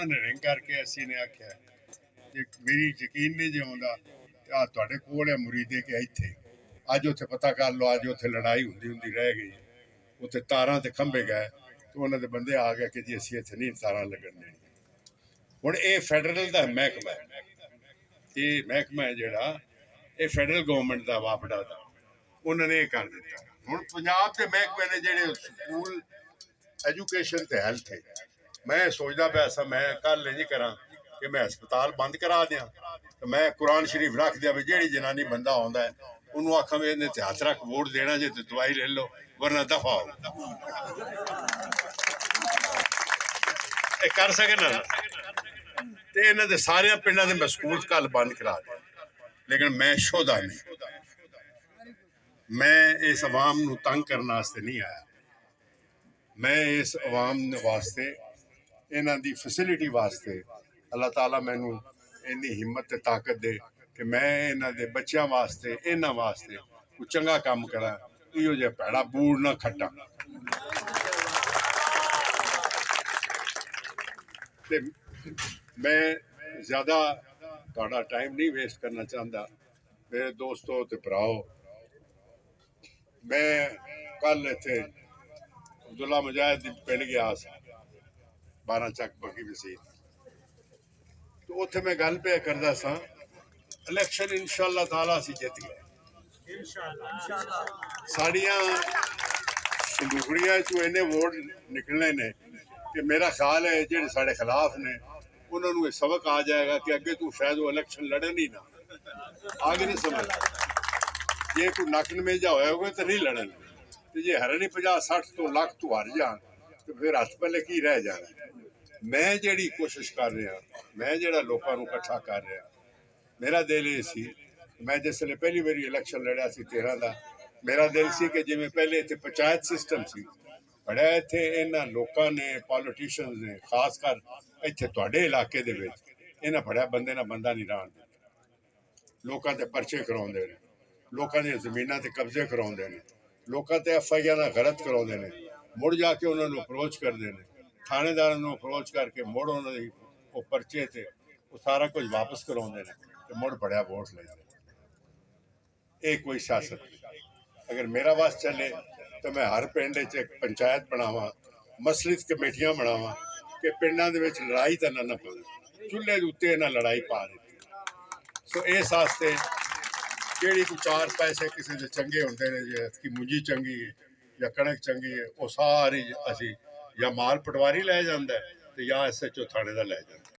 उन्होंने रिंग करके असी ने आख्या कि मेरी यकीन नहीं जो आंदा आ तुहाडे कोल है मुरीदे के इत्थे अज उत्थे पता कर लो अज उत्थे लड़ाई हुंदी हुंदी रह गई उत्थे तारां ते खंबे गए तो उन्होंने बंदे आ गए कि जी असी इत्थे नहीं तारां लगन देनी हुण ये फैडरल दा महकमा है ये महकमा है जिहड़ा ये फैडरल गवर्नमेंट दा वापड़ा दा उन्होंने ये कर दिता हुण पंजाब के महकमे ने जिहड़े स्कूल एजुकेशन ते हैल्थ है मैं सोचदा पिया सा मैं कल इंज करा कि मैं हस्पताल बंद करा दियां तो मैं कुरान शरीफ रख दिया भी जेहड़ी जनानी बंदा आउंदा है उन्होंने आखा भी इहदे ते हथ रख वोट देना जे तो दवाई ले लो वरना दफा हो कर सके ना ते इन्हां दे सारे पिंडां दे मैं स्कूल कल बंद करा दिया लेकिन मैं शोधा नहीं मैं इस अवाम नूं तंग करने वास्ते नहीं आया मैं इस अवाम वास्ते इन्हां दी फैसिलिटी वास्ते अल्लाह ताला मैनू इन्नी हिम्मत ते ताकत दे कि मैं इन्हां दे बच्चों वास्ते इन्हां वास्ते कोई चंगा काम करा इहो जिहा भैड़ा बूढ़ ना खट्टा ते मैं ज़्यादा तुहाडा टाइम नहीं वेस्ट करना चाहता मेरे दोस्तों ते भराओ मैं कल इत्थे अब्दुल्ला मुजाहिद पिंड गया 12 ਚੱਕ बगी वसीर तो उत्थे मैं गल पे करदा सा इलैक्शन इंशाअल्लाह ताला असीं जित गए साड़ियां संदूकड़ियां चों इन्ने वोट निकलने ने कि मेरा ख्याल है जेडे साढ़े खिलाफ ने उन्होंने सबक आ जाएगा कि अगे तू शायद वो इलैक्शन लड़न ही ना आगे नहीं समझ जे कोई नक नमेजा होगा तो नहीं लड़न तो जे हरनी 50-60 तो लाख तू हार जान तो फिर हथ पहले की रह जाना मैं जिहड़ी कोशिश कर रहा मैं जिहड़ा लोगों को इकट्ठा कर रहा मेरा दिल ये सी मैं जिसले पहली बारी इलैक्शन लड़िया सी 13 का मेरा दिल सी कि जिवें पहले इत्थे पंचायत सिस्टम सी बड़ा इत्थे इन्हां लोकां ने पॉलिटिशियन ने खास कर इत्थे तुहाडे इलाके दे विच इन्हां बड़ा बंदे ना बंदा नहीं रहन लोकां ते परचे कराउंदे ने लोकां दी जमीनां ते कब्जे कराउंदे ने लोकां ते FIR गलत कराउंदे ने मुड़ जाके उन्होंने अप्रोच करते हैं थानेदार अप्रोच करके मुड़ उन्होंने वो परचे थे वो सारा कुछ वापस करवाते हैं तो मुड़ बड़ा वोट लेते ये कोई सियासत नहीं अगर मेरा वास चले तो मैं हर पिंड एक पंचायत बनावा मसलित कमेटियां बनावा कि पिंडों के लड़ाई तो ना पवे चूल्हे के उत्ते इन्हें लड़ाई पा दी सो इस वास्ते ਜਿਹੜੀ ਕੋਈ 4 पैसे किसी के चंगे होंगे ने जे इसकी मुंजी चंगी है या कणक चंगी है वो सारी असी या माल पटवारी लै जाता है तो या SHO थाने का लै जाता